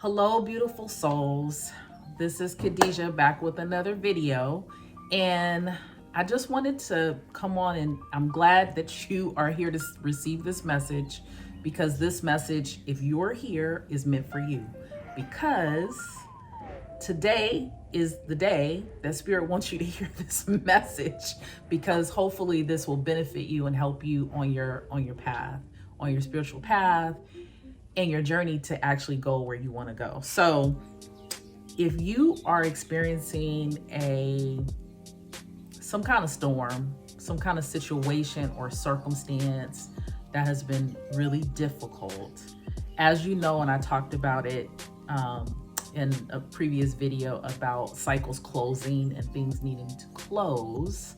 Hello, beautiful souls. This is Khadijah back with another video. And I just wanted to come on, and I'm glad that you are here to receive this message, because this message, if you're here, is meant for you. Because today is the day that Spirit wants you to hear this message, because hopefully this will benefit you and help you on your path, on your spiritual path, and your journey to actually go where you want to go. So if you are experiencing some kind of storm, some kind of situation or circumstance that has been really difficult, as you know, and I talked about it in a previous video about cycles closing and things needing to close.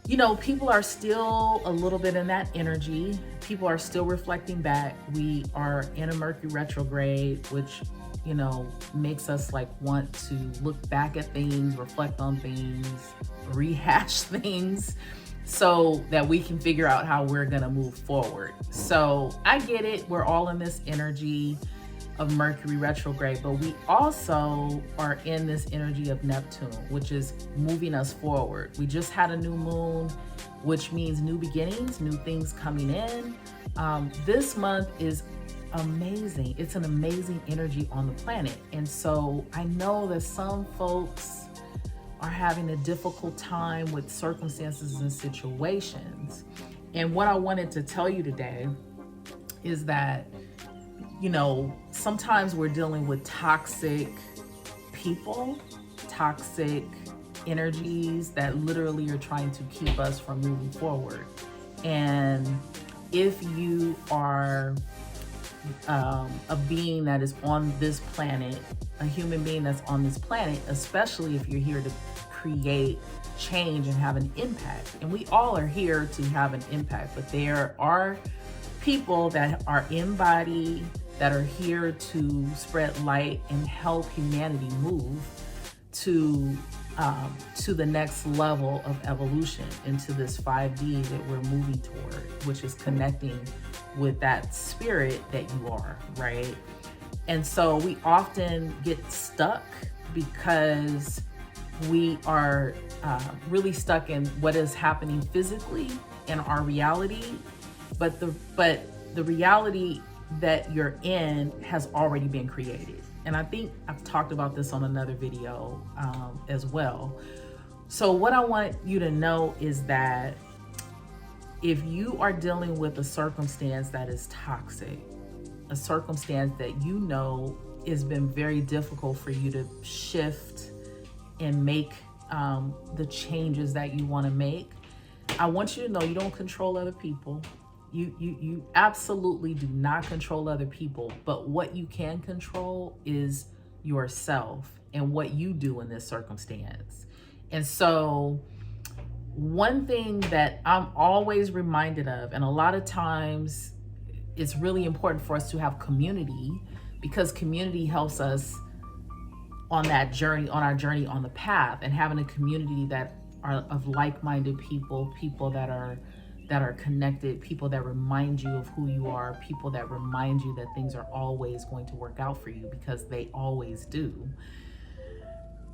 You know, people are still a little bit in that energy. People are still reflecting back. We are in a Mercury retrograde, which, you know, makes us like want to look back at things, reflect on things, rehash things, so that we can figure out how we're gonna move forward. So I get it, we're all in this energy of Mercury retrograde, but we also are in this energy of Neptune, which is moving us forward. We just had a new moon, which means new beginnings, new things coming in. This month is amazing. It's an amazing energy on the planet. And so I know that some folks are having a difficult time with circumstances and situations. And what I wanted to tell you today is that, you know, sometimes we're dealing with toxic people, toxic energies that literally are trying to keep us from moving forward. And if you are a being that is on this planet, a human being that's on this planet, especially if you're here to create change and have an impact, and we all are here to have an impact, but there are people that are in body, that are here to spread light and help humanity move to the next level of evolution, into this 5D that we're moving toward, which is connecting with that spirit that you are, right? And so we often get stuck because we are really stuck in what is happening physically in our reality, but the reality that you're in has already been created. And I think I've talked about this on another video as well. So what I want you to know is that if you are dealing with a circumstance that is toxic, a circumstance that you know has been very difficult for you to shift and make the changes that you want to make, I want you to know you don't control other people. You absolutely do not control other people, but what you can control is yourself and what you do in this circumstance. And so one thing that I'm always reminded of, and a lot of times it's really important for us to have community, because community helps us on that journey, on our journey on the path, and having a community that are of like-minded people, people that are connected, people that remind you of who you are, people that remind you that things are always going to work out for you, because they always do.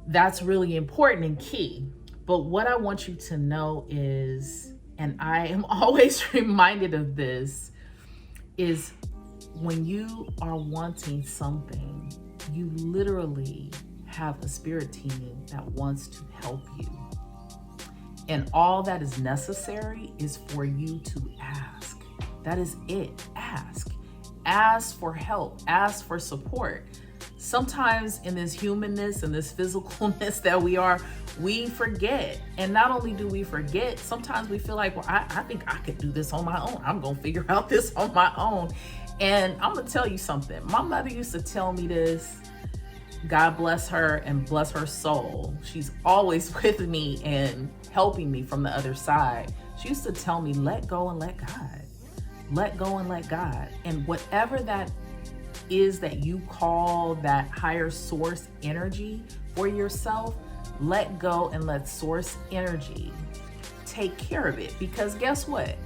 That's really important and key. But what I want you to know is, and I am always reminded of this, is when you are wanting something, you literally have a spirit team that wants to help you. And all that is necessary is for you to ask. That is it. Ask. Ask for help. Ask for support. Sometimes in this humanness and this physicalness that we are, we forget. And not only do we forget, sometimes we feel like, well, I think I could do this on my own. I'm going to figure out this on my own. And I'm going to tell you something. My mother used to tell me this. God bless her and bless her soul. She's always with me and helping me from the other side. She used to tell me, let go and let God. Let go and let God. And whatever that is that you call that higher source energy for yourself, let go and let source energy take care of it. Because guess what?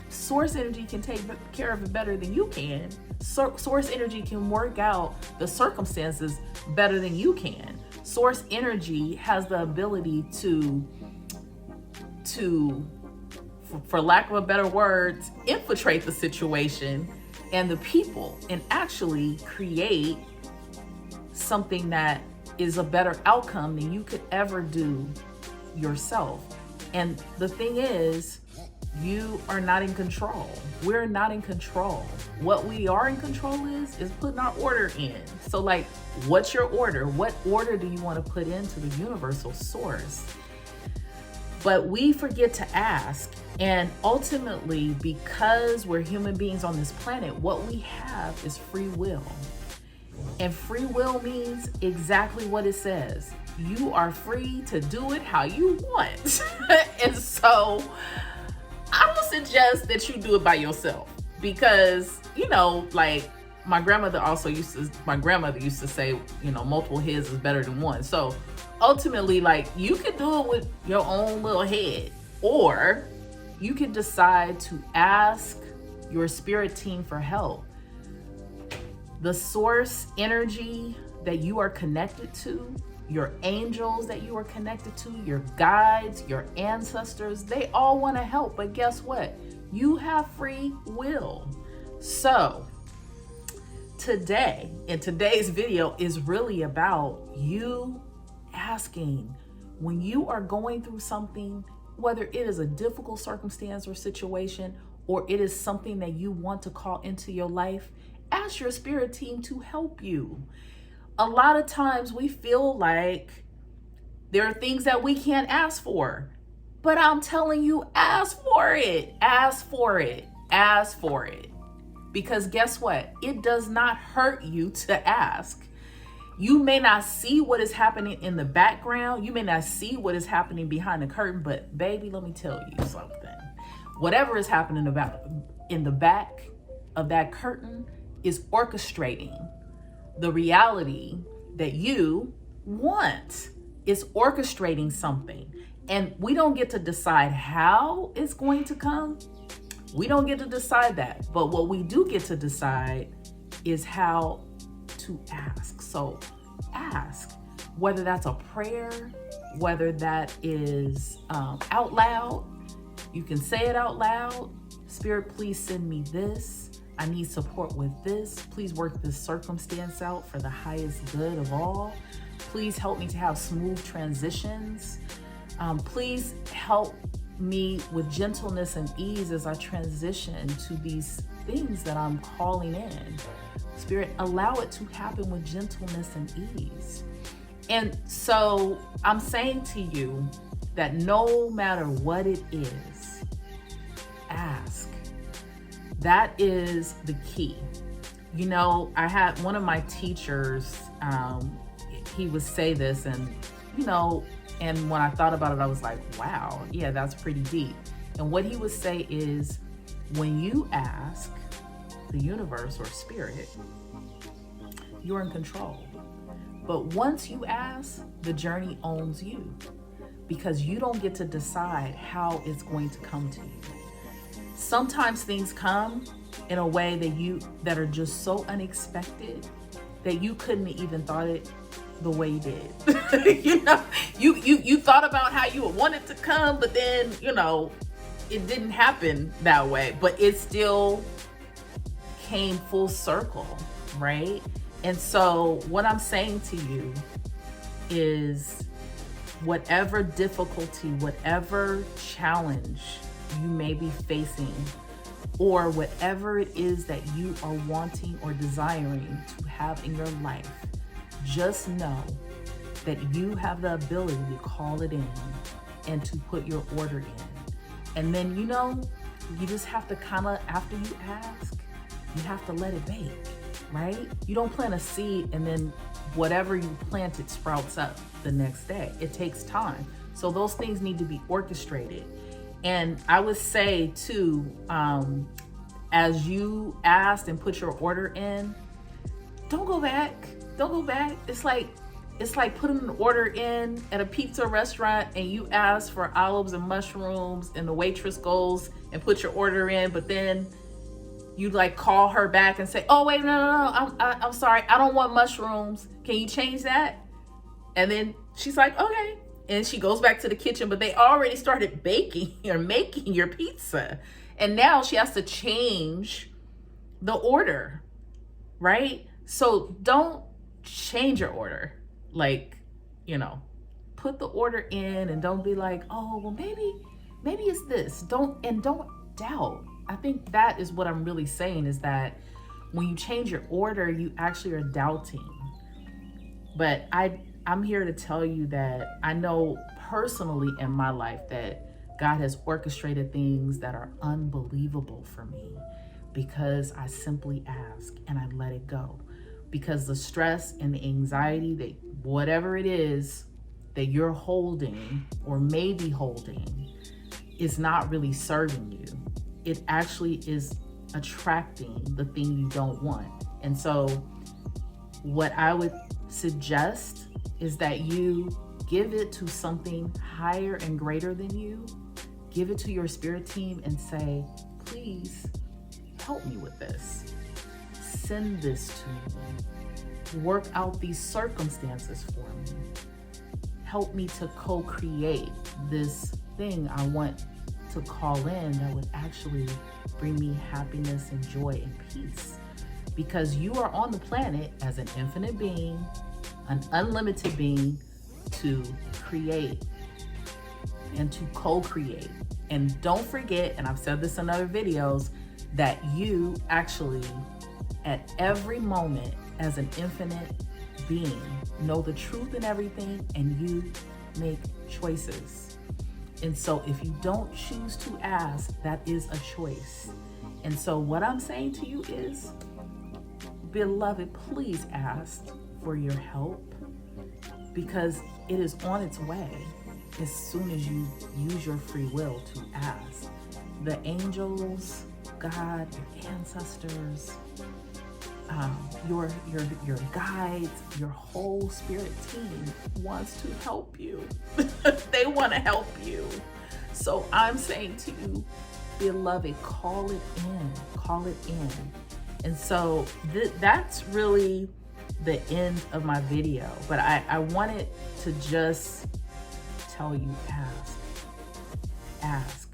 Source energy can take care of it better than you can, Source energy can work out the circumstances better than you can. Source energy has the ability to for lack of a better word, infiltrate the situation and the people and actually create something that is a better outcome than you could ever do yourself. And the thing is, you are not in control. We're not in control. What we are in control is putting our order in. So like, what's your order? What order do you want to put into the universal source? But we forget to ask. And ultimately, because we're human beings on this planet, what we have is free will. And free will means exactly what it says. You are free to do it how you want. And so I would suggest that you do it by yourself, because, you know, like my grandmother used to say, you know, multiple heads is better than one. So ultimately, like, you can do it with your own little head, or you can decide to ask your spirit team for help. The source energy that you are connected to, your angels that you are connected to, your guides, your ancestors, they all want to help. But guess what? You have free will. So today, in today's video, is really about you asking, when you are going through something, whether it is a difficult circumstance or situation, or it is something that you want to call into your life, ask your spirit team to help you. A lot of times we feel like there are things that we can't ask for, but I'm telling you, ask for it, ask for it, ask for it. Because guess what? It does not hurt you to ask. You may not see what is happening in the background. You may not see what is happening behind the curtain, but baby, let me tell you something. Whatever is happening about in the back of that curtain is orchestrating the reality that you want. Is orchestrating something. And we don't get to decide how it's going to come. We don't get to decide that. But what we do get to decide is how to ask. So ask, whether that's a prayer, whether that is out loud. You can say it out loud. Spirit, please send me this. I need support with this. Please work this circumstance out for the highest good of all. Please help me to have smooth transitions. Please help me with gentleness and ease as I transition to these things that I'm calling in. Spirit, allow it to happen with gentleness and ease. And so I'm saying to you that no matter what it is, ask. That is the key. You know, I had one of my teachers, he would say this, and, you know, and when I thought about it, I was like, wow, yeah, that's pretty deep. And what he would say is, when you ask the universe or spirit, you're in control. But once you ask, the journey owns you, because you don't get to decide how it's going to come to you. Sometimes things come in a way that are just so unexpected that you couldn't even thought it the way you did. You know, you thought about how you would want it to come, but then, you know, it didn't happen that way, but it still came full circle, right? And so what I'm saying to you is, whatever difficulty, whatever challenge you may be facing, or whatever it is that you are wanting or desiring to have in your life, just know that you have the ability to call it in and to put your order in. And then, you know, you just have to kind of, after you ask, you have to let it bake, right? You don't plant a seed and then whatever you planted sprouts up the next day. It takes time. So those things need to be orchestrated. And I would say too, as you asked and put your order in, don't go back. Don't go back. It's like putting an order in at a pizza restaurant and you ask for olives and mushrooms, and the waitress goes and puts your order in, but then you like call her back and say, oh, wait, no, I'm sorry. I don't want mushrooms. Can you change that? And then she's like, okay. And she goes back to the kitchen, but they already started baking or making your pizza. And now she has to change the order, right? So don't change your order. Like, you know, put the order in and don't be like, oh, well, maybe it's this. Don't doubt. I think that is what I'm really saying, is that when you change your order, you actually are doubting. But I'm here to tell you that I know personally in my life that God has orchestrated things that are unbelievable for me because I simply ask and I let it go. Because the stress and the anxiety, that whatever it is that you're holding or maybe holding, is not really serving you. It actually is attracting the thing you don't want. And so what I would suggest is that you give it to something higher and greater than you. Give it to your spirit team and say, please help me with this. Send this to me. Work out these circumstances for me. Help me to co-create this thing I want to call in that would actually bring me happiness and joy and peace. Because you are on the planet as an infinite being, an unlimited being, to create and to co-create. And don't forget, and I've said this in other videos, that you actually, at every moment, as an infinite being, know the truth in everything, and you make choices. And so if you don't choose to ask, that is a choice. And so what I'm saying to you is, beloved, please ask for your help, because it is on its way as soon as you use your free will to ask. The angels, God, your ancestors, your guides, your whole spirit team wants to help you. They want to help you. So I'm saying to you, beloved, call it in, call it in. And so that's really the end of my video. But I wanted to just tell you, ask.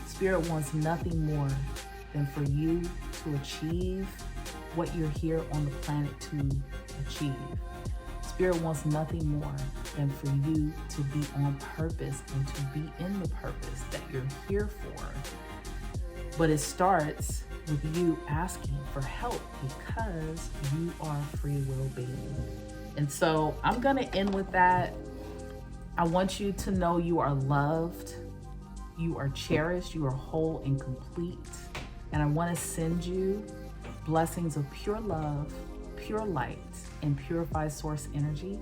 Spirit wants nothing more than for you to achieve what you're here on the planet to achieve. Spirit wants nothing more than for you to be on purpose and to be in the purpose that you're here for. But it starts with you asking for help, because you are a free will being. And so I'm gonna end with that. I want you to know you are loved, you are cherished, you are whole and complete. And I want to send you blessings of pure love, pure light, and purified source energy.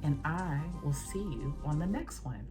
And I will see you on the next one.